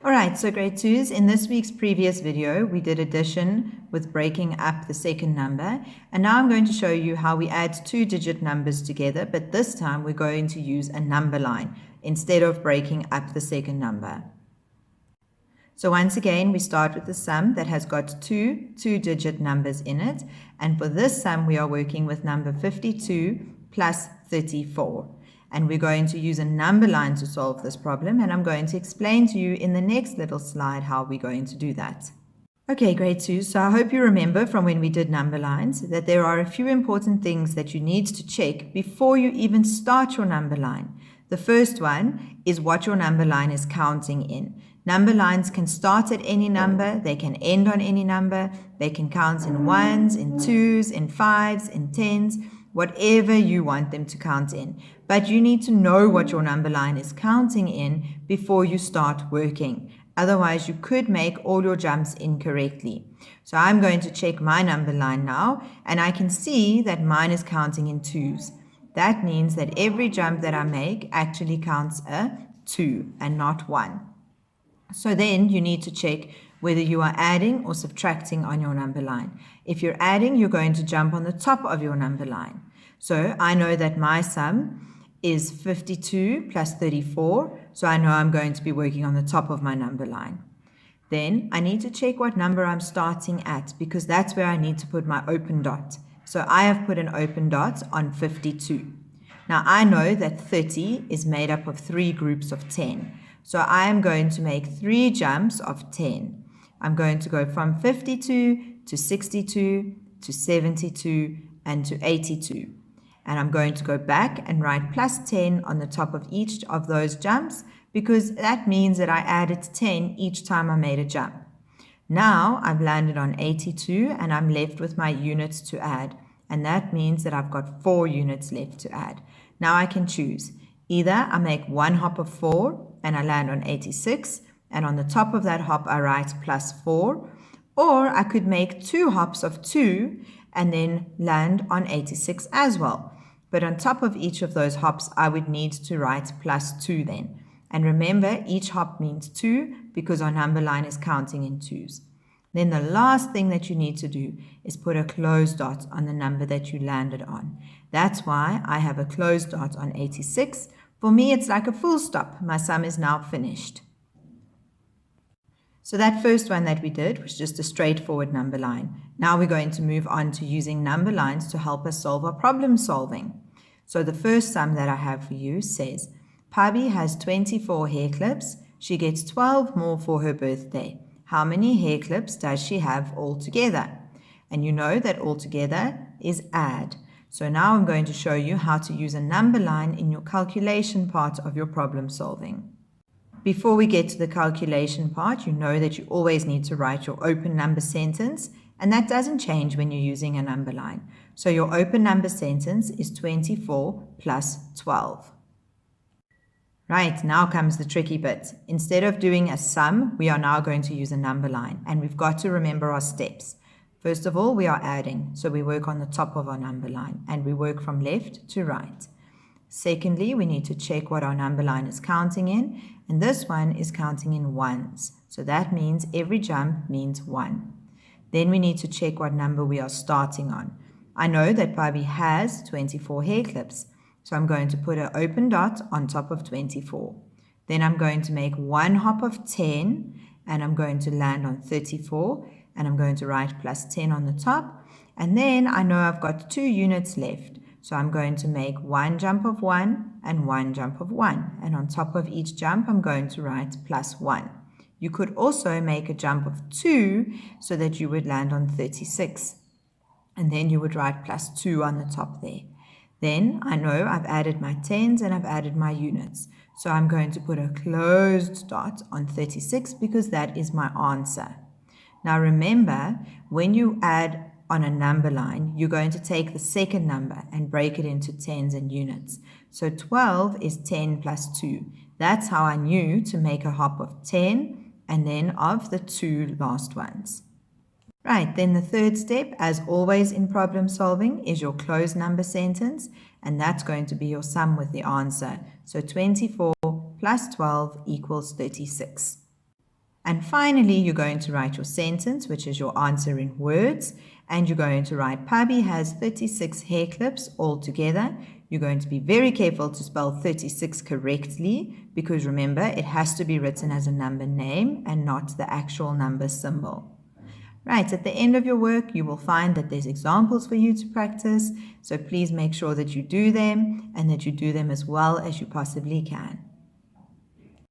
Alright, so grade 2s, in this week's previous video, we did addition with breaking up the second number, and now I'm going to show you how we add two-digit numbers together, but this time we're going to use a number line instead of breaking up the second number. So once again, we start with the sum that has got two-digit numbers in it, and for this sum, we are working with number 52 plus 34. And we're going to use a number line to solve this problem, and I'm going to explain to you in the next little slide how we're going to do that. Okay, grade 2, so I hope you remember from when we did number lines that there are a few important things that you need to check before you even start your number line. The first one is what your number line is counting in. Number lines can start at any number, they can end on any number, they can count in ones, in twos, in fives, in tens, whatever you want them to count in. But you need to know what your number line is counting in before you start working. Otherwise, you could make all your jumps incorrectly. So I'm going to check my number line now, and I can see that mine is counting in twos. That means that every jump that I make actually counts a 2 and not 1. So then you need to check whether you are adding or subtracting on your number line. If you're adding, you're going to jump on the top of your number line. So I know that my sum is 52 plus 34, so I know I'm going to be working on the top of my number line. Then I need to check what number I'm starting at, because that's where I need to put my open dot. So I have put an open dot on 52. Now I know that 30 is made up of 3 groups of 10. So I am going to make 3 jumps of 10. I'm going to go from 52 to 62 to 72 and to 82. And I'm going to go back and write plus 10 on the top of each of those jumps, because that means that I added 10 each time I made a jump. Now I've landed on 82 and I'm left with my units to add. And that means that I've got 4 units left to add. Now I can choose. Either I make 1 hop of 4 and I land on 86, and on the top of that hop I write plus 4, or I could make 2 hops of 2 and then land on 86 as well. But on top of each of those hops I would need to write plus 2 then. And remember, each hop means 2 because our number line is counting in twos. Then the last thing that you need to do is put a closed dot on the number that you landed on. That's why I have a closed dot on 86. For me, it's like a full stop. My sum is now finished. So that first one that we did was just a straightforward number line. Now we're going to move on to using number lines to help us solve our problem solving. So the first sum that I have for you says, Pabi has 24 hair clips. She gets 12 more for her birthday. How many hair clips does she have altogether? And you know that altogether is add. So now I'm going to show you how to use a number line in your calculation part of your problem solving. Before we get to the calculation part, you know that you always need to write your open number sentence, and that doesn't change when you're using a number line. So your open number sentence is 24 plus 12. Right, now comes the tricky bit. Instead of doing a sum, we are now going to use a number line, and we've got to remember our steps. First of all, we are adding, so we work on the top of our number line, and we work from left to right. Secondly, we need to check what our number line is counting in, and this one is counting in ones, so that means every jump means 1. Then we need to check what number we are starting on. I know that Pabi has 24 hair clips, so I'm going to put an open dot on top of 24. Then I'm going to make 1 hop of 10, and I'm going to land on 34, and I'm going to write plus 10 on the top. And then I know I've got 2 units left. So I'm going to make 1 jump of 1 and 1 jump of 1. And on top of each jump, I'm going to write plus 1. You could also make a jump of 2 so that you would land on 36. And then you would write plus 2 on the top there. Then I know I've added my tens and I've added my units. So I'm going to put a closed dot on 36 because that is my answer. Now remember, when you add on a number line, you're going to take the second number and break it into tens and units. So 12 is 10 plus 2. That's how I knew to make a hop of 10 and then of the 2 last ones. Right, then the third step, as always in problem solving, is your closed number sentence, and that's going to be your sum with the answer. So 24 plus 12 equals 36. And finally, you're going to write your sentence, which is your answer in words. And you're going to write, Pabi has 36 hair clips altogether. You're going to be very careful to spell 36 correctly, because remember, it has to be written as a number name and not the actual number symbol. Right, at the end of your work, you will find that there's examples for you to practice. So please make sure that you do them and that you do them as well as you possibly can.